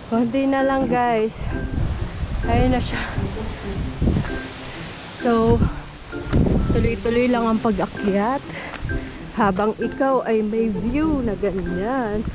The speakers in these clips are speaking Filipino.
Konti na lang guys. Ayun na siya. So, tuloy-tuloy lang ang pag-akyat. Habang ikaw ay may view na ganyan.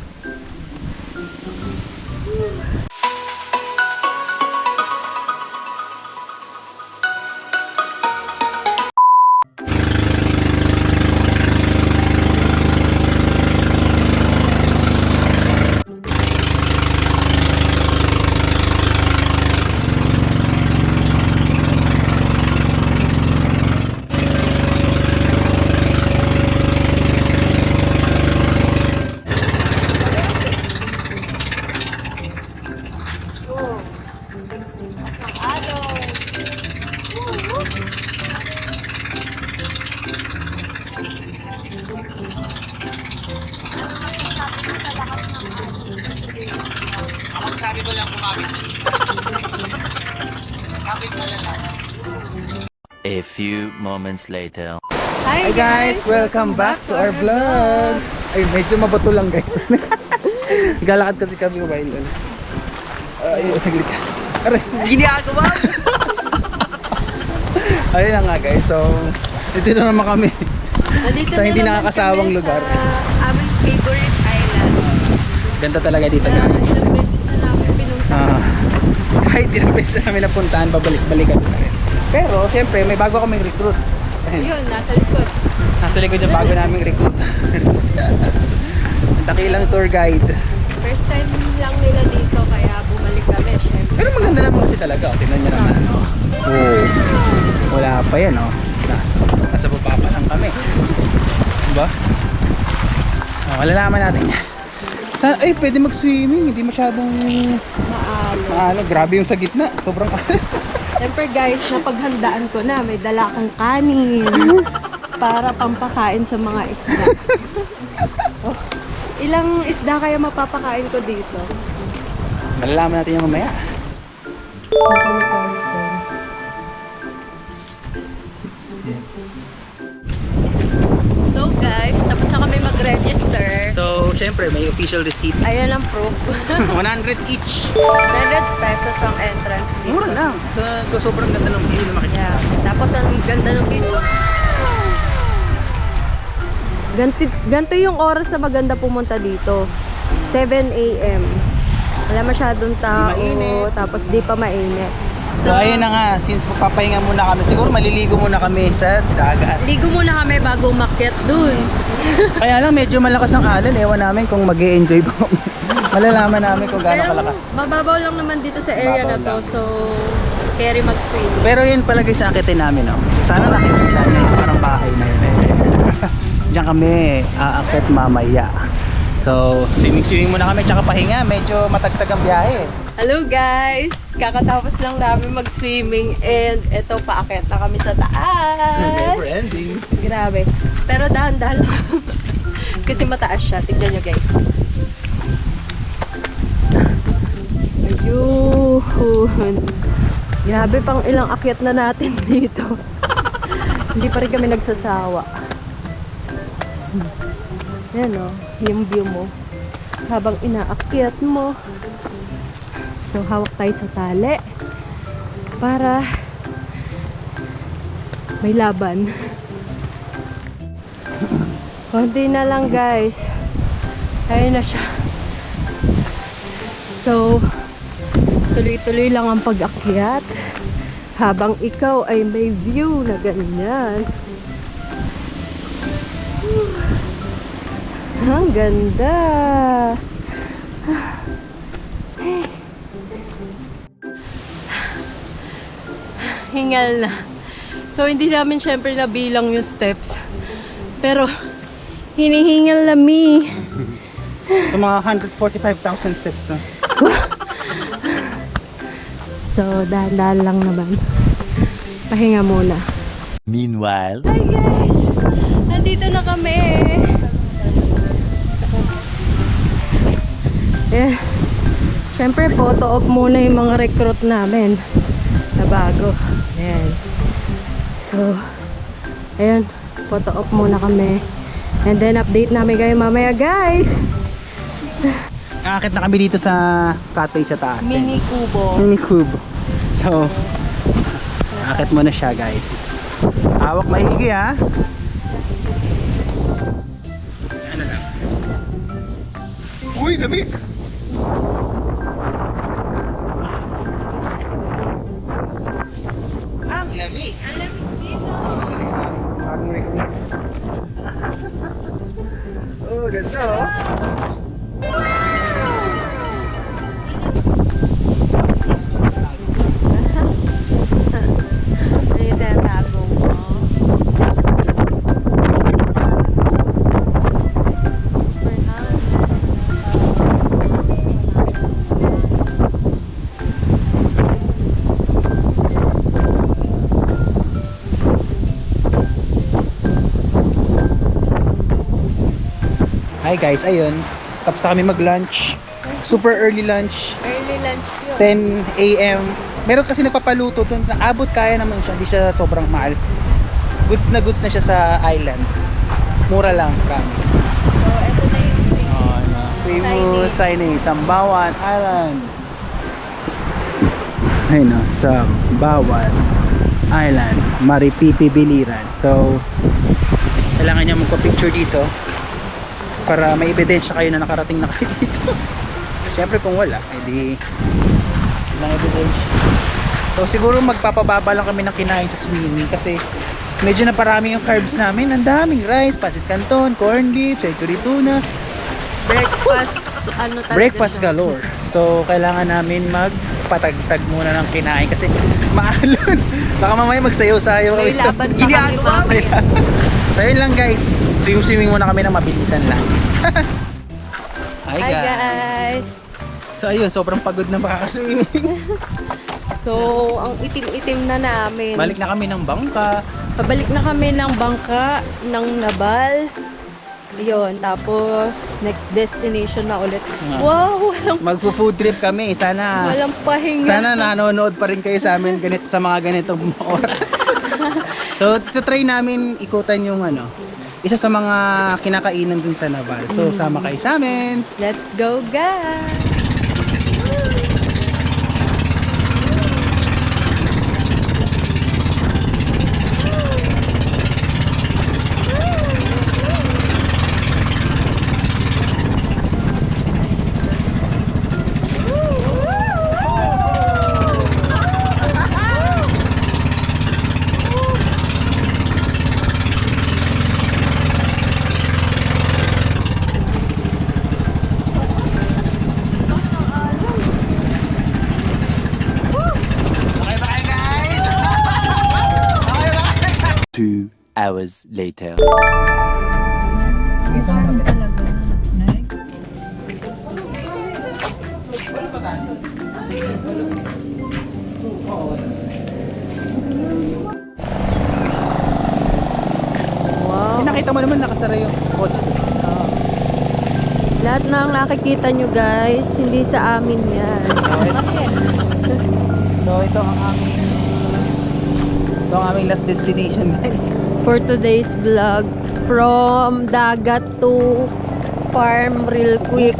Sabi ko lang kumamit. Kapit mo lang. A few moments later. Hi Hi guys! Welcome back to our vlog! Ay, medyo mabato lang guys. Naglalakad kasi kami while ano. Ay, saglit ka. Aray! Ginagawa mo. Ayun na nga guys. So, dito na naman kami. Nandito Sa na hindi naman nakakasawang kami lugar. Sa aming favorite island. Ganda talaga dito Na guys. ilang beses na namin pinunta. Kahit ilang beses na namin napuntahan, babalik-balikan na rin. Pero, syempre, may bago kaming recruit. Yun, nasa likod. Nasa likod yung bago naming recruit. Dakilang tour guide. First time lang nila dito, kaya bumalik kami, syempre. Pero maganda naman kasi talaga. O, tingnan nyo naman. Oh, wala pa yan, oh. Nasa baba pa lang kami. Diba? Oh, malalaman natin. Ay, pwede mag-swimming. Hindi masyadong Maalo. grabe yung sa gitna. Sobrang Siyempre guys, napaghandaan ko na. May dala akong kanin. Para pampakain sa mga isda. Oh, ilang isda kaya mapapakain ko dito? malalaman natin yung mamaya. So guys, tapos na kami mag-register. So, syempre, may official receipt. Ayan ang proof. 100 each. 100 pesos ang entrance dito. Mura lang. Sobrang ganda ng view na makikita. Yeah. Tapos ang ganda ng view. Ganito yung oras na maganda pumunta dito. 7 AM. Wala masyadong tao. Di mainit. Tapos di pa mainit. So, ayun na nga. Since magpapahinga muna kami, siguro maliligo muna kami sa dagat. Ligo muna kami bago umakyat dun. Kaya lang, medyo malakas ang alon. Ewan namin kung mag-e-enjoy ba. Malalaman namin kung gaano Pero kalakas. mababaw lang naman dito sa area na to. Mababaw So, carry mag-swim. Pero yun palagay sa akitin namin, no? Sana nakikita niyo yung parang bahay na yun. Diyan kami aakit mamaya. So, swimming muna kami, tsaka pahinga. Medyo matagtag ang biyahe. Hello guys! Kakatapos lang namin mag-swimming and eto paakyat na kami sa taas. Never ending. Grabe. Pero dahan-dahan lang. Kasi mataas siya. Tignan nyo guys. Ayun. Grabe, pang ilang akyat na natin dito. Hindi pa rin kami nagsasawa. Yan o. Yung view mo. Habang inaakyat mo. So, hawak tayo sa tali. Para may laban. Konti na lang guys. Ayun na siya. So, tuloy-tuloy lang ang pag-akyat. Habang ikaw ay may view na ganyan. Ang ganda. Hingal na. So, hindi namin syempre nabilang yung steps. Pero, hinihingal na mi. So, mga 145,000 steps na. So, dahan-dahan lang naman. Pahinga muna. Meanwhile, Hi guys! Nandito na kami. Eh, syempre photo op muna yung mga recruit namin na bago. Ayan. So, ayun, photo op muna kami. And then update namin kayo mamaya guys. Aakit na kami dito sa cottage sa taas. Mini kubo. Mini cube. So, aakit mo na siya guys. Hawak maigi ha. Ano lang. Uy, lamig! Ang lamig! Ang lamig dito. Bagong recruits. Oh, ganda oh. Ano yung tinatago mo? Super hot. Hi guys, ayun. Tapos na kami mag-lunch. Super early lunch. Early lunch yun. 10 a.m. Meron kasi nagpapaluto doon. Abot kaya naman siya. Hindi siya sobrang mahal. Goods na siya sa island. Mura lang, promise. So, eto na yung thing. Famous signage, Sambawan Island. Ayun no, Sambawan Island, Maripipi Biliran. So, kailangan niya magpa-picture dito para may ebidensya kayo na nakarating na kayo dito. Siyempre kung wala, edi walang ebidensya. So siguro magpapababa lang kami ng kinain sa swimming kasi medyo naparami yung carbs namin. Ang daming rice, pancit canton, corned beef, century tuna. Breakfast, ano talaga Breakfast siya. galore. So kailangan namin magpatagtag muna ng kinain kasi maalon. Baka mamaya magsayaw-sayaw May laban pa kami mamaya. So yun lang guys. Swim-swimming muna kami ng mabilisan lang. Hi Hi guys! So ayun, sobrang pagod na makakaswimming. So, ang itim-itim na namin. Balik na kami ng bangka. Pabalik na kami ng bangka, ng Nabal. Ayun, tapos next destination na ulit. Wow, Magpo-food trip kami. Sana walang pahinga. sana nanonood pa rin kayo sa amin sa mga ganitong oras. So, try namin ikutan yung isa sa mga kinakainan dun sa Naval. So, sama kayo sa amin. Let's go guys! Okay ba kayo guys? 2 hours later. Wow! Nakita mo naman nakasara yung spot. Lahat ng nakikita nyo guys, hindi sa amin yan. So ito ang aming last destination guys. For today's vlog, from dagat to farm real quick.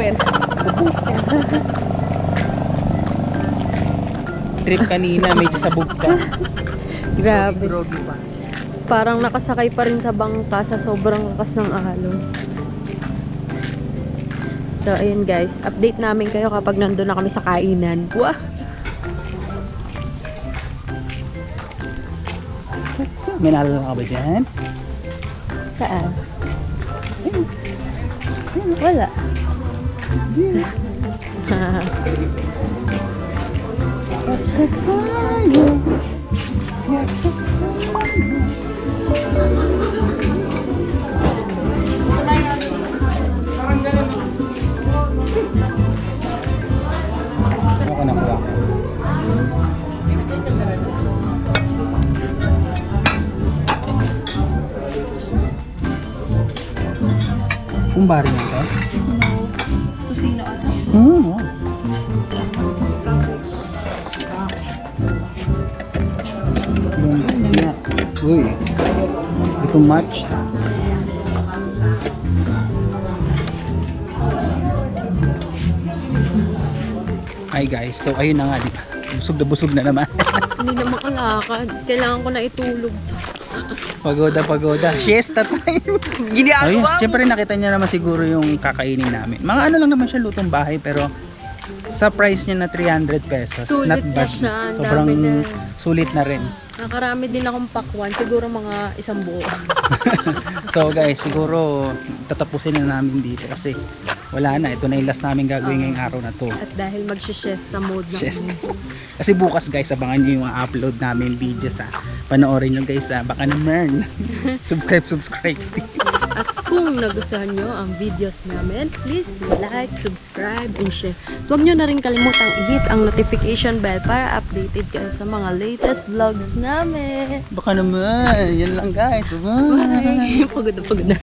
Trip kanina, medyo sabog ka. Grabe. Groggy pa. Parang nakasakay pa rin sa bangka sa sobrang lakas ng alon. So, ayun guys. Update namin kayo kapag nandun na kami sa kainan. Wow! May naalala ka ba dyan? Saan? Wala. Basta tayo magkasama. Ako na pala. Kumbari na ito? Kusina ata. Oo. Uy, ito match. Hi guys, so ayun na nga, di ba? Busog na naman. Hindi na makalakad. Kailangan ko na itulog. Pagoda. Siesta time. Ayun, siyempre nakita niya naman siguro yung kakainin namin. Mga ano lang naman siya, lutong bahay, pero sa price niya na 300 pesos. Sulit not na bad. siya, ang Sobrang dami na. sulit na rin. Nakarami din akong pakwan. Siguro mga 1 buo. So guys, siguro tatapusin na namin dito kasi wala na. Ito na yung last namin gagawin ngayong araw na to. At dahil mag-siesta mode na Siesta. kami. Kasi bukas guys, abangan nyo yung upload namin videos ha. Panoorin nyo guys ha. Baka naman. subscribe. At kung nagustuhan nyo ang videos namin, please like, subscribe, and share. Huwag nyo na rin kalimutang i-hit ang notification bell para updated kayo sa mga latest vlogs namin. Baka naman. Yan lang guys. Bye. Bye! Pagod na.